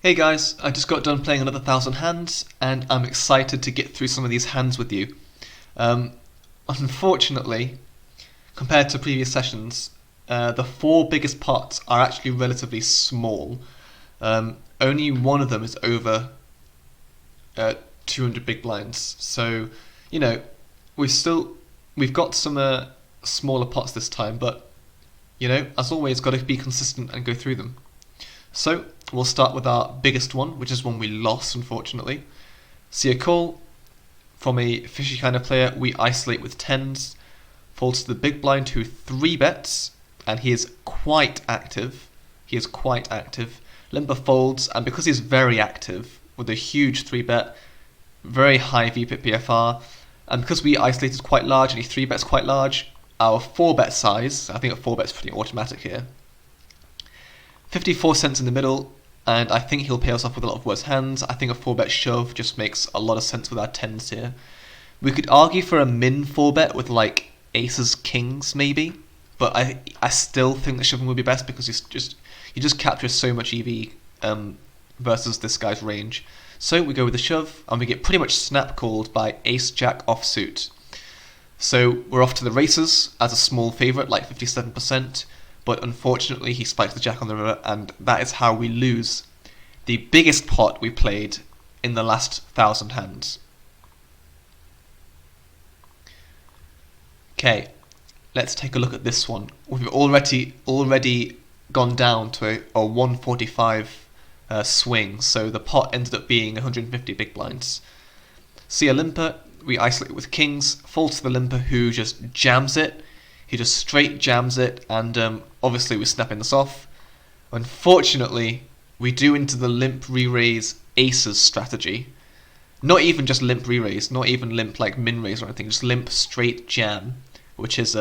Hey guys, I just got done playing another 1,000 hands and I'm excited to get through some of these hands with you. Um, Unfortunately, compared to previous sessions, the four biggest pots are actually relatively small. Only one of them is over 200 big blinds. So, you know, we've still we've got some smaller pots this time, but as always, got to be consistent and go through them. So we'll start with our biggest one, which is one we lost, unfortunately. See a call from a fishy kind of player. We isolate with tens. Folds to the big blind, who 3 bets, and he is quite active. He is quite active. Limper folds, and because he's very active with a huge 3 bet, very high VPIP PFR, and because we isolated quite large and he 3 bets quite large, our 4 bet size, I think a 4 bet's pretty automatic here, 54 cents in the middle, and I think he'll pay us off with a lot of worse hands. I think a 4 bet shove just makes a lot of sense with our tens here. We could argue for a min 4 bet with like aces, kings maybe, but I still think that shoving would be best because you just capture so much EV versus this guy's range. So we go with the shove, and we get pretty much snap called by ace jack offsuit. So we're off to the races as a small favourite, like 57%. But unfortunately he spikes the jack on the river, and that is how we lose the biggest pot we played in the last 1,000 hands. Okay, let's take a look at this one. We've already gone down to a 145 swing, so the pot ended up being 150 big blinds. See a limper, we isolate with kings, fold to the limper who just jams it. He just straight jams it, and obviously we're snapping this off. Unfortunately, we do into the limp re-raise aces strategy. Not even just limp re-raise, not even limp like min raise or anything, just limp straight jam, which is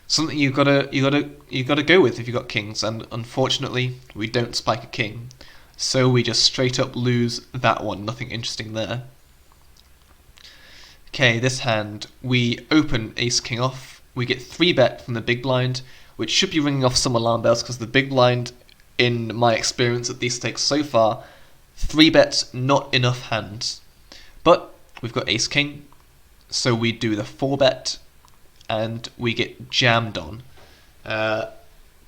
something you gotta go with if you got kings. And unfortunately, we don't spike a king, so we just straight up lose that one. Nothing interesting there. Okay, this hand we open ace king off. We get 3 bet from the big blind, which should be ringing off some alarm bells because the big blind, in my experience at these stakes so far, 3 bets not enough hands. But we've got ace king, so we do the 4 bet, and we get jammed on.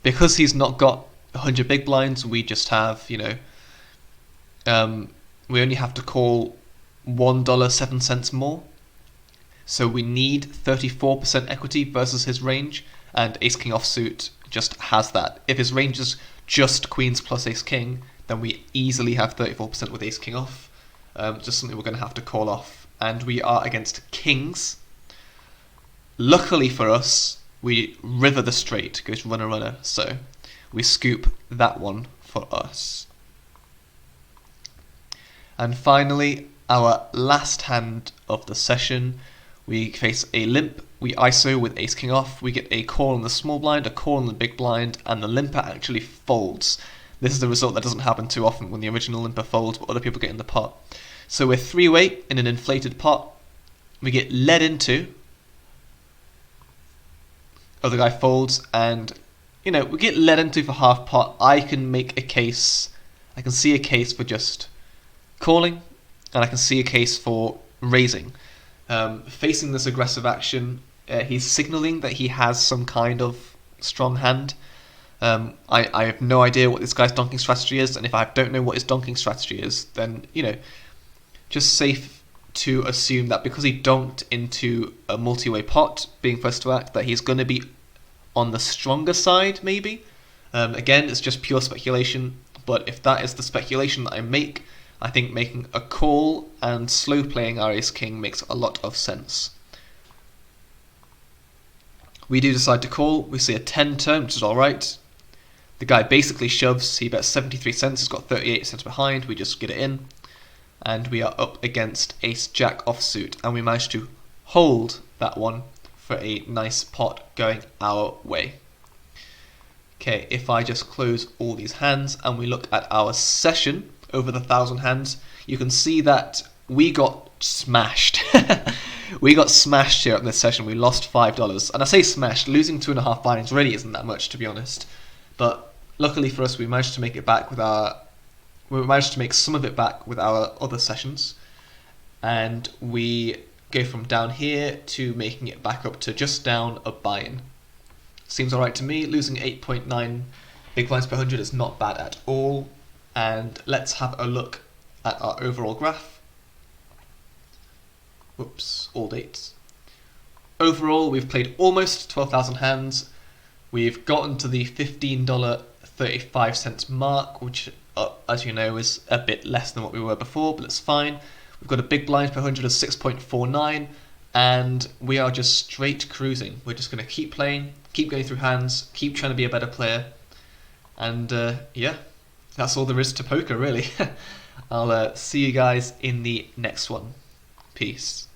Because he's not got 100 big blinds, we just have, we only have to call $1.07 more. So we need 34% equity versus his range, and ace king offsuit just has that. If his range is just queens plus ace king, then we easily have 34% with ace king off. Just something we're going to have to call off. And we are against kings. Luckily for us, we river the straight, goes runner runner, so we scoop that one for us. And finally, our last hand of the session. We face a limp, we ISO with ace king off, we get a call on the small blind, a call on the big blind, and the limper actually folds. This is a result that doesn't happen too often when the original limper folds, but other people get in the pot. So we're 3-way in an inflated pot, we get led into, other guy folds, and we get led into for half pot. I can see a case for just calling, and I can see a case for raising. Facing this aggressive action, he's signalling that he has some kind of strong hand. I have no idea what this guy's donking strategy is, and if I don't know what his donking strategy is, then just safe to assume that because he donked into a multi-way pot, being first to act, that he's going to be on the stronger side, maybe. Again, it's just pure speculation, but if that is the speculation that I make, I think making a call and slow playing our ace king makes a lot of sense. We do decide to call. We see a 10 turn, which is alright. The guy basically shoves. He bets 73 cents. He's got 38 cents behind. We just get it in. And we are up against ace jack offsuit. And we manage to hold that one for a nice pot going our way. Okay, if I just close all these hands and we look at our session over the 1,000 hands, you can see that we got smashed. We got smashed here at this session. We lost $5. And I say smashed, losing 2.5 blinds really isn't that much, to be honest. But luckily for us, we managed to make it back with our We managed to make some of it back with our other sessions, and we go from down here to making it back up to just down a buy-in. Seems alright to me. Losing 8.9 big blinds per 100 is not bad at all. And let's have a look at our overall graph. Whoops, all dates. Overall, we've played almost 12,000 hands. We've gotten to the $15.35 mark, which, as you know, is a bit less than what we were before, but it's fine. We've got a big blind per 100 of 6.49, and we are just straight cruising. We're just going to keep playing, keep going through hands, keep trying to be a better player, and yeah, that's all there is to poker, really. I'll see you guys in the next one. Peace.